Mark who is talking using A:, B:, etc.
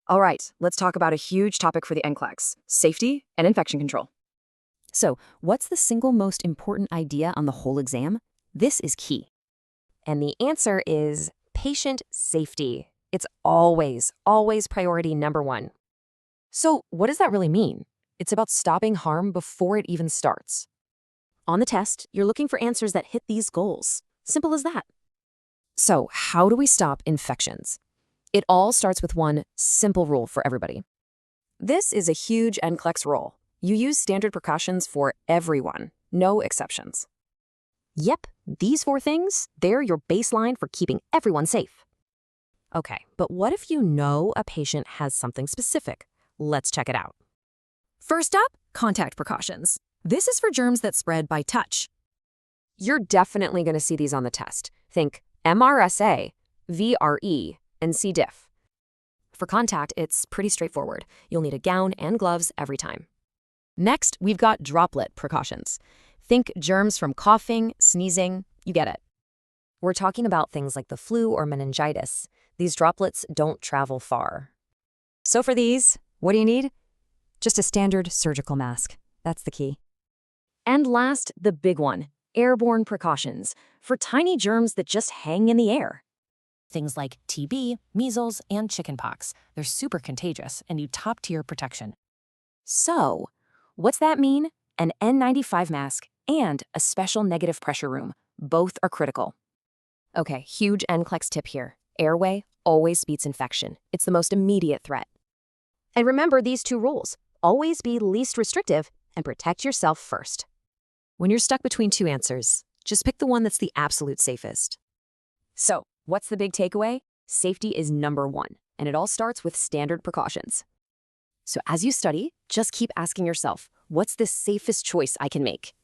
A: All right, let's talk about a huge topic for the NCLEX, safety and infection control.
B: So, what's the single most important idea on the whole exam? This is key.
C: And the answer is patient safety. It's always priority number one. So what does that really mean? It's about stopping harm before it even starts.
B: On the test, you're looking for answers that hit these goals. Simple as that.
C: So how do we stop infections? It all starts with one simple rule for everybody.
A: This is a huge NCLEX rule. You use standard precautions for everyone, no exceptions.
C: Yep, these 4 things, they're your baseline for keeping everyone safe. Okay, but what if you know a patient has something specific? Let's check it out.
D: First up, contact precautions. This is for germs that spread by touch.
C: You're definitely going to see these on the test. Think MRSA, VRE, and C. diff. For contact, it's pretty straightforward. You'll need a gown and gloves every time.
D: Next, we've got droplet precautions. Think germs from coughing, sneezing, you get it.
C: We're talking about things like the flu or meningitis. These droplets don't travel far.
B: So for these, what do you need? Just a standard surgical mask. That's the key.
D: And last, the big one, airborne precautions, for tiny germs that just hang in the air.
E: Things like TB, measles, and chickenpox. They're super contagious and need top-tier protection.
D: So, what's that mean? An N95 mask and a special negative pressure room. Both are critical.
C: Okay, huge NCLEX tip here. Airway always beats infection. It's the most immediate threat. And remember these 2 rules. Always be least restrictive and protect yourself first. When you're stuck between 2 answers, just pick the one that's the absolute safest. So, what's the big takeaway? Safety is number 1, and it all starts with standard precautions. So as you study, just keep asking yourself, what's the safest choice I can make?